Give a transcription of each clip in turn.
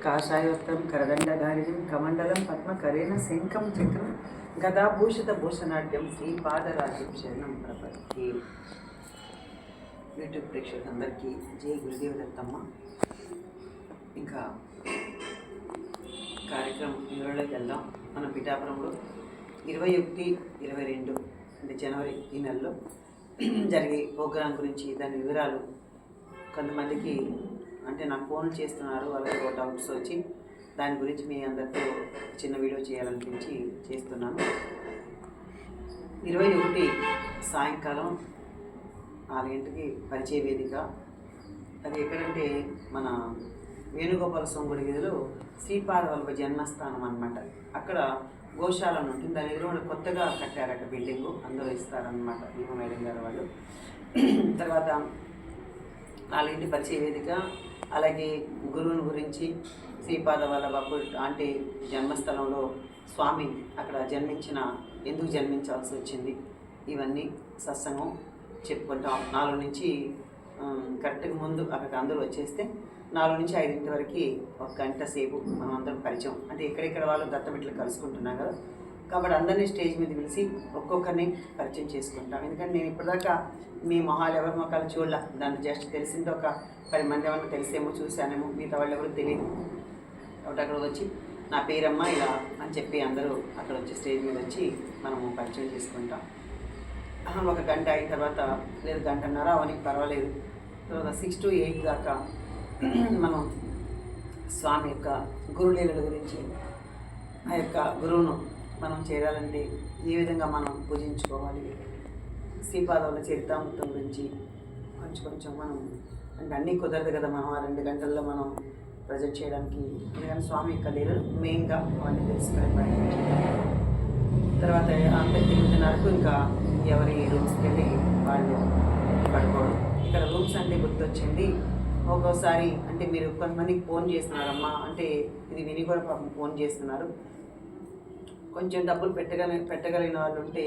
కాషాయోత్తం కరదండధారిణం కమండలం పద్మకరేణ శంఖం చక్రం గదాభూషిత భూషణాఢ్యం శ్రీపాదరాజ్యం శరణం ప్రపత్తి. యూట్యూబ్ ప్రేక్షకులందరికీ జై గురుదేవ దత్తమ్మ. ఇంకా కార్యక్రమం వివరాలకు వెళ్దాం. మన పిఠాపురంలో 21, 22 అంటే జనవరి ఈ నెలలో జరిగే ప్రోగ్రాం గురించి దాని వివరాలు కొంతమందికి అంటే నాకు ఫోన్లు చేస్తున్నారు, అలాగే డౌట్స్ వచ్చి దాని గురించి మీ అందరితో చిన్న వీడియో చేయాలనిపించి చేస్తున్నాను. 21 సాయంకాలం 4 గంటలకి పరిచయ వేదిక. అది ఎక్కడంటే మన వేణుగోపాల స్వామి గుడి వీధిలో శ్రీపాదవల్లభ జన్మస్థానం అన్నమాట. అక్కడ గోశాల ఉంటుంది, దాని ఎదురు కొత్తగా కట్టారట బిల్డింగు, అందరూ ఇస్తారనమాట భీమ మేడం గారు వాళ్ళు. తర్వాత 4 గంటల పరిచయ వేదిక, అలాగే గురువుని గురించి శ్రీపాదవల్లభ అంటే జన్మస్థలంలో స్వామి అక్కడ ఎందుకు జన్మించాల్సి వచ్చింది, ఇవన్నీ సత్సంగం చెప్పుకుంటాం. 4 నుంచి కరెక్ట్గా ముందు అక్కడికి అందరూ వచ్చేస్తే 4 నుంచి 5 గంటల వరకు 1 గంట సేపు మనం అందరం పరిచయం, అంటే ఎక్కడెక్కడ వాళ్ళు దత్తబిడ్డలు కలుసుకుంటున్నాం కదా, కాబట్టి అందరినీ స్టేజ్ మీద పిలిచి ఒక్కొక్కరిని పరిచయం చేసుకుంటాం. ఎందుకంటే నేను ఇప్పటిదాకా మీ మొహాలు ఎవరి మొఖాలు చూడలే, దాంట్లో జస్ట్ తెలిసింటే ఒక 10 మంది ఎవరికి తెలిసేమో చూశానేమో, మిగతా వాళ్ళు ఎవరు తెలియదు. కాబట్టి అక్కడ వచ్చి నా పేరమ్మ ఇలా అని చెప్పి అందరూ అక్కడ వచ్చి స్టేజ్ మీద వచ్చి మనము పరిచయం చేసుకుంటాం. 1 గంట అయిన తర్వాత లేదు 1.5 గంట అవన్నీ పర్వాలేదు. తర్వాత 6 to 8 దాకా మనం స్వామి యొక్క గురులీలల గురించి, ఆ యొక్క గురువును మనం చేరాలంటే ఏ విధంగా మనం పూజించుకోవాలి, శ్రీపాదవల్లభ చరితామృతం గురించి కొంచెం మనం అంటే అన్నీ కుదరదు కదా మనం ఆ 2 గంటల్లో మనం ప్రజెంట్ చేయడానికి. అందుకని స్వామి యొక్క లీలలు మెయిన్గా అవన్నీ తెలుసుకునే ప్రయత్నం. తర్వాత అంత 8:30కు ఇంకా ఎవరి రూమ్స్కి వెళ్ళి వాళ్ళు పడుకోవడం. ఇక్కడ రూమ్స్ అంటే గుర్తొచ్చింది, ఒక్కోసారి అంటే మీరు కొంతమందికి ఫోన్ చేస్తున్నారమ్మా అంటే ఇది విని కూడా పాపం ఫోన్ చేస్తున్నారు. కొంచెం డబ్బులు పెట్టగలిగిన వాళ్ళు ఉంటే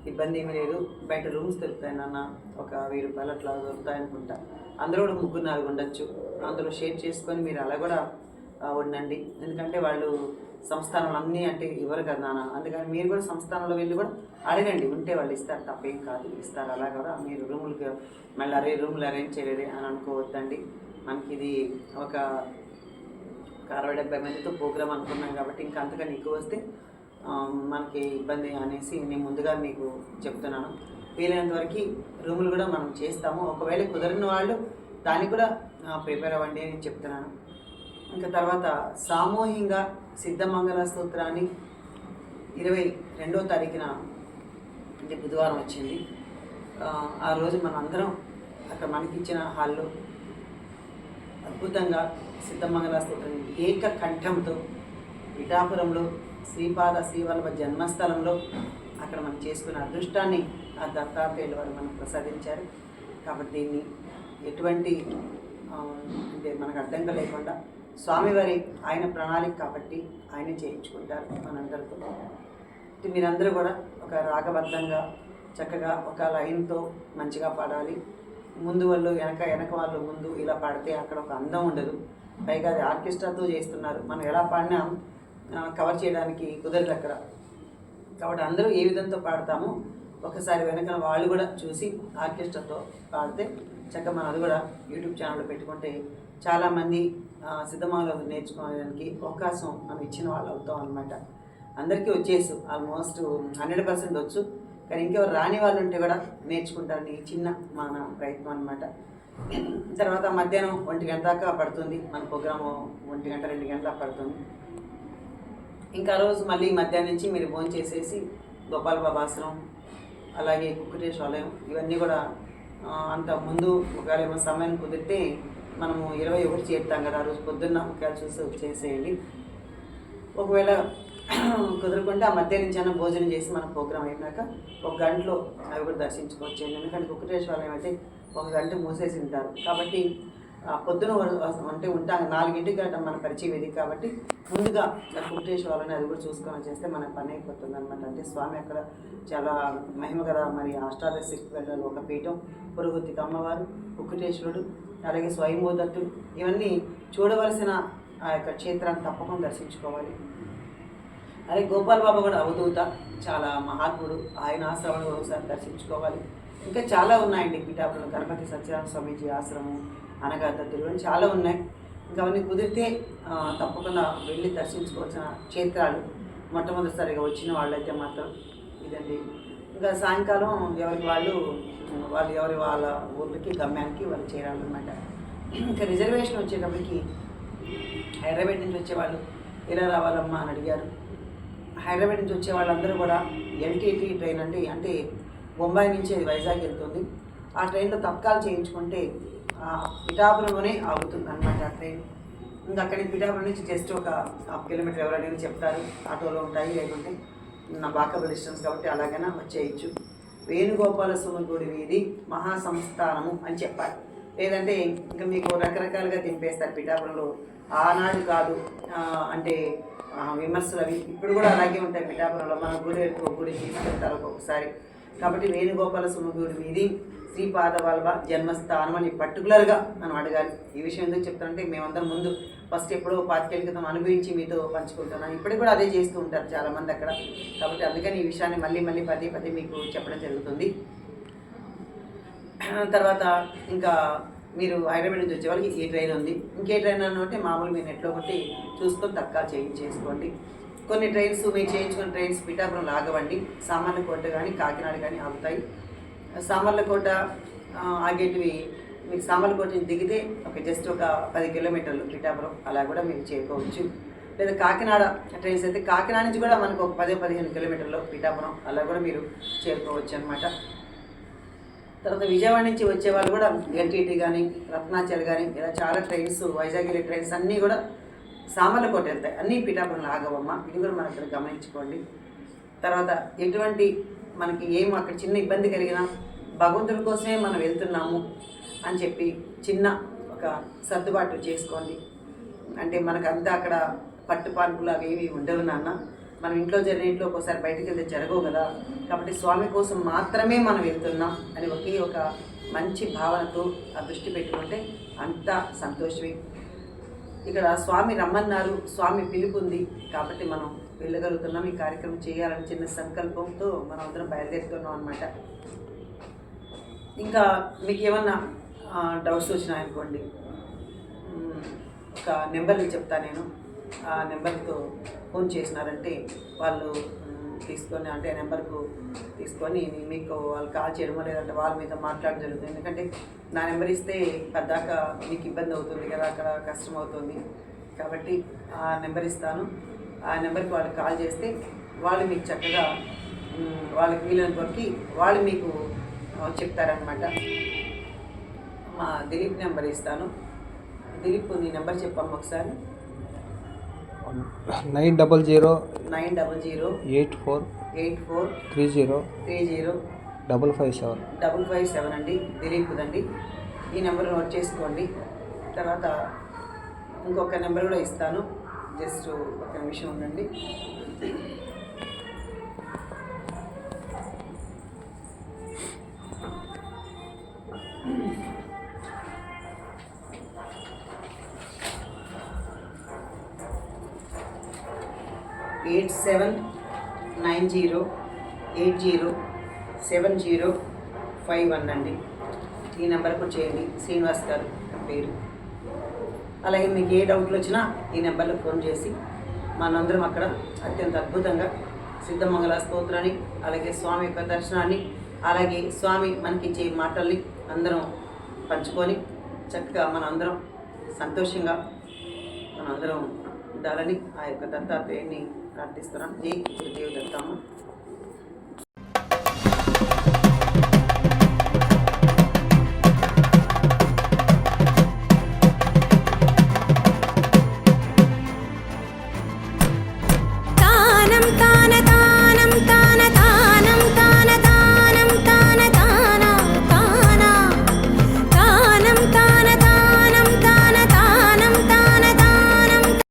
ఇబ్బంది ఏమీ లేదు, బయట రూమ్స్ దొరుకుతాయి నాన్న, ఒక 1000 రూపాయలు అట్లా దొరుకుతాయనుకుంటా. అందరూ కూడా 3-4 ఉండొచ్చు, అందులో షేర్ చేసుకొని మీరు అలా కూడా ఉండండి. ఎందుకంటే వాళ్ళు సంస్థానంలో అన్నీ అంటే ఇవ్వరు కదా నాన్న, అందుకని మీరు కూడా సంస్థానంలో వెళ్ళి కూడా అడగండి, ఉంటే వాళ్ళు ఇస్తారు, తప్పేం కాదు, ఇస్తారు. అలా కూడా మీరు రూములకి మళ్ళీ రూములు అరేంజ్ చేయలేదు అని అనుకోవద్దండి. మనకి ఇది ఒక 60-70 మందితో ప్రోగ్రామ్ అనుకున్నాం కాబట్టి ఇంకా అంతకన్నా ఎక్కువ వస్తే మనకి ఇబ్బంది అనేసి నేను ముందుగా మీకు చెప్తున్నాను. వీలైనంత వరకు రూములు కూడా మనం చేస్తాము, ఒకవేళ కుదరిన వాళ్ళు దానికి కూడా ప్రిపేర్ అవ్వండి అని చెప్తున్నాను. ఇంకా తర్వాత సామూహికంగా సిద్ధమంగళ స్తోత్రాన్ని 22వ తారీఖున అంటే బుధవారం వచ్చింది. ఆ రోజు మనం అందరం అక్కడ మనకిచ్చిన హాల్లో అద్భుతంగా సిద్ధమంగళ స్తోత్రం ఏకకంఠంతో పిఠాపురంలో శ్రీవల్లభ జన్మస్థలంలో అక్కడ మనం చేసుకున్న అదృష్టాన్ని ఆ దత్తాత్రేయుల వారు మనకు ప్రసాదించారు. కాబట్టి దీన్ని ఎటువంటి అంటే మనకు అడ్డంగా లేకుండా స్వామివారి ఆయన ప్రణాళిక కాబట్టి ఆయన చేయించుకుంటారు మనందరితో. మీరందరూ కూడా ఒక రాగబద్ధంగా చక్కగా ఒక లైన్తో మంచిగా పాడాలి. ముందు వాళ్ళు వెనక వాళ్ళు ముందు ఇలా పాడితే అక్కడ ఒక అందం ఉండదు. పైగా అది ఆర్కెస్ట్రాతో చేస్తున్నారు, మనం ఎలా పాడినా కవర్ చేయడానికి కుదరదు అక్కడ. కాబట్టి అందరూ ఏ విధంతో పాడతామో ఒకసారి వెనక వాళ్ళు కూడా చూసి ఆర్కెస్ట్రాతో పాడితే చక్కగా మనం అది కూడా యూట్యూబ్ ఛానల్లో పెట్టుకుంటే చాలామంది సిద్ధమాలో నేర్చుకోవడానికి అవకాశం మనం ఇచ్చిన వాళ్ళు అవుతాం అనమాట. అందరికీ వచ్చేసు ఆల్మోస్ట్ 100% వచ్చు, కానీ ఇంకెవరు రాని వాళ్ళు ఉంటే కూడా నేర్చుకుంటారని చిన్న మన ప్రయత్నం అనమాట. తర్వాత మధ్యాహ్నం 1 గంట దాకా పడుతుంది మన ప్రోగ్రాము, 1 గంట 2 గంటల పడుతుంది. ఇంకా రోజు మళ్ళీ మధ్యాహ్నం నుంచి మీరు భోజనం చేసేసి గోపాల బాబా ఆశ్రమం, అలాగే కుక్కుటేశ్వరాలయం ఇవన్నీ కూడా అంత ముందు ఒకవేళ ఏమైనా సమయం కుదిరితే మనము 21 చేరుతాం కదా, ఆ రోజు పొద్దున్న ఒకవేళ చూసి చేసేయండి. ఒకవేళ కుదరకుండా ఆ మధ్య నుంచి అయినా భోజనం చేసి మన ప్రోగ్రాం అయినాక 1 గంటలో అవి కూడా దర్శించుకోవచ్చు. ఎందుకంటే కుక్కుటేశ్వరాలయం అయితే 1 గంట మూసేసి ఉంటారు కాబట్టి పొద్దున అంటే ఉంటాం 4 గంటకి మన పరిచయం ఇది కాబట్టి ముందుగా కుక్కుటేశ్వరాలని అది కూడా చూసుకొని చేస్తే మన పని అయిపోతుంది అనమాట. అంటే స్వామి అక్కడ చాలా మహిమ కదా, మరి అష్టాదశ శక్తిపీఠాలు ఒక పీఠం, పురుగుత్తికి అమ్మవారు, కుక్కుటేశ్వరుడు, అలాగే స్వయంభూదత్తుడు, ఇవన్నీ చూడవలసిన ఆ యొక్క క్షేత్రాన్ని తప్పకుండా దర్శించుకోవాలి. అలాగే గోపాల్ బాబా కూడా అవధూత, చాలా మహాత్ముడు, ఆయన ఆశ్రమాన్ని కూడా ఒకసారి దర్శించుకోవాలి. ఇంకా చాలా ఉన్నాయండి పిఠాపురంలో. గణపతి సత్యనారాయణ స్వామీజీ ఆశ్రమం, అనగాత తిరుగు చాలా ఉన్నాయి. ఇంకా అవన్నీ కుదిరితే తప్పకుండా వెళ్ళి దర్శించుకోవాల్సిన క్షేత్రాలు. మొట్టమొదటిసారిగా వచ్చిన వాళ్ళైతే మాత్రం ఇదండి. ఇంకా సాయంకాలం ఎవరి వాళ్ళ ఊళ్ళకి గమ్యానికి వాళ్ళు చేరాలన్నమాట. ఇంకా రిజర్వేషన్ వచ్చేటప్పటికి హైదరాబాద్ నుంచి వచ్చేవాళ్ళు ఎలా రావాలమ్మా అని అడిగారు. హైదరాబాద్ నుంచి వచ్చే వాళ్ళందరూ కూడా ఎల్టీటీ ట్రైన్ అండి, అంటే బొంబాయి నుంచి అది వైజాగ్ వెళ్తుంది. ఆ ట్రైన్లో తత్కాలు చేయించుకుంటే పిఠాపురంలోనే ఆగుతుంది అనమాట ఆ ట్రైన్. ఇంకా అక్కడి పిఠాపురం నుంచి జస్ట్ ఒక 1/2 కిలోమీటర్ ఎవరైనా చెప్తారు, ఆటోలో ఉంటాయి, లేకుంటే నా వాకబుల్ డిస్టెన్స్ కాబట్టి అలాగైనా వచ్చేయచ్చు. వేణుగోపాల స్వామి గుడి వీధి మహాసంస్థానము అని చెప్పాలి. లేదంటే ఇంకా మీకు రకరకాలుగా తింపేస్తారు పిఠాపురంలో. ఆనాడు కాదు అంటే విమర్శలు అవి ఇప్పుడు కూడా అలాగే ఉంటాయి పిఠాపురంలో. మన గుడి తీసుకెళ్తారు ఒక్కొక్కసారి. కాబట్టి వేణుగోపాల స్వామి గుడి వీధి శ్రీపాదవల్లభ జన్మస్థానం అని పర్టికులర్గా మనం అడగాలి. ఈ విషయం ఎందుకు చెప్తానంటే మేమందరం ముందు ఫస్ట్ ఎప్పుడో 25 ఏళ్ళ క్రితం అనుభవించి మీతో పంచుకుంటున్నాను. ఇప్పటికి కూడా అదే చేస్తూ ఉంటారు చాలామంది అక్కడ. కాబట్టి అందుకని ఈ విషయాన్ని మళ్ళీ పదే మీకు చెప్పడం జరుగుతుంది. తర్వాత ఇంకా మీరు హైదరాబాద్ నుంచి వచ్చే వాళ్ళకి ఈ ట్రైన్ ఉంది. ఇంకే ట్రైన్ అంటే మామూలు మీరు నెట్లో ఒకటి చూసుకొని తక్కువ చేసుకోండి. కొన్ని ట్రైన్స్ మీరు చేయించుకున్న ట్రైన్స్ పిఠాపురంలో ఆగవండి. సామర్లకోట కానీ కాకినాడ కానీ ఆగుతాయి. సామర్లకోట ఆగేటివి మీకు సామర్లకోట నుంచి దిగితే జస్ట్ ఒక 10 కిలోమీటర్లు పిఠాపురం, అలా కూడా మీరు చేరుకోవచ్చు. లేదా కాకినాడ ట్రైన్స్ అయితే కాకినాడ నుంచి కూడా మనకు ఒక 10-15 కిలోమీటర్లు పిఠాపురం, అలా కూడా మీరు చేరుకోవచ్చు అనమాట. తర్వాత విజయవాడ నుంచి వచ్చేవాళ్ళు కూడా ఎల్టీటీ కానీ రత్నాచల్ కానీ ఇలా చాలా ట్రైన్స్, వైజాగ్ వెళ్ళే ట్రైన్స్ అన్నీ కూడా సామర్లకోట వెళ్తాయి. అన్నీ పిఠాపురంలో ఆగవమ్మ, ఇది కూడా మనం ఇక్కడ గమనించుకోండి. తర్వాత ఎటువంటి మనకి ఏం అక్కడ చిన్న ఇబ్బంది కలిగినా భగవంతుడి కోసమే మనం వెళ్తున్నాము అని చెప్పి చిన్న ఒక సర్దుబాటు చేసుకోండి. అంటే మనకంతా అక్కడ పట్టుపాన్పులు అవి ఏవి ఉండవు నాన్న. మనం ఇంట్లో జరిగినట్లు ఒక్కోసారి బయటికి వెళ్తే జరగవు కదా. కాబట్టి స్వామి కోసం మాత్రమే మనం వెళ్తున్నాం అని ఒక మంచి భావనతో ఆ దృష్టి పెట్టుకుంటే అంతా సంతోషమే. ఇక్కడ స్వామి రమ్మన్నారు, స్వామి పిలుపుంది కాబట్టి మనం వెళ్ళగలుగుతున్నాం. ఈ కార్యక్రమం చేయాలని చిన్న సంకల్పంతో మనం అందరం బయలుదేరుతున్నాం అనమాట. ఇంకా మీకు ఏమన్నా డౌట్స్ వచ్చినాయనుకోండి, ఒక నెంబర్ని చెప్తాను నేను. ఆ నెంబర్తో ఫోన్ చేసినారంటే వాళ్ళు తీసుకొని, అంటే ఆ నెంబర్కు తీసుకొని మీకు వాళ్ళు కాల్ చేయడమో లేదంటే వాళ్ళ మీద మాట్లాడడం జరుగుతుంది. ఎందుకంటే నా నెంబర్ ఇస్తే పద్దాక మీకు ఇబ్బంది అవుతుంది కదా, అక్కడ కష్టం అవుతుంది. కాబట్టి ఆ నెంబర్ ఇస్తాను. ఆ నెంబర్కి వాళ్ళు కాల్ చేస్తే వాళ్ళు మీకు చక్కగా వాళ్ళకి వీలైన వరకు వాళ్ళు మీకు చెప్తారనమాట. మా దిలీప్ నెంబర్ ఇస్తాను. దిలీప్, నీ నెంబర్ చెప్పమ్మా ఒకసారి. 900 84 30 557 అండి, దిలీప్దండి. ఈ నెంబర్ నోట్ చేసుకోండి. తర్వాత ఇంకొక నెంబర్ కూడా ఇస్తాను, జస్ట్ ఒక నిమిషం ఉండండి. (8790807051) అండి. ఈ నెంబర్కు చేయండి. శ్రీనివాస్ గారు పేరు. అలాగే మీకు ఏ డౌట్లు వచ్చినా ఈ నెంబర్లో ఫోన్ చేసి మనందరం అక్కడ అత్యంత అద్భుతంగా సిద్ధమంగళ స్తోత్రాన్ని, అలాగే స్వామి యొక్క దర్శనాన్ని, అలాగే స్వామి మనకిచ్చే మాటల్ని అందరం పంచుకొని చక్కగా మనందరం సంతోషంగా మనందరం ఉండాలని ఆ యొక్క దత్తాత్రేయుని ప్రార్థిస్తున్నాం. జై గురుదేవ్ దత్తమ్మ.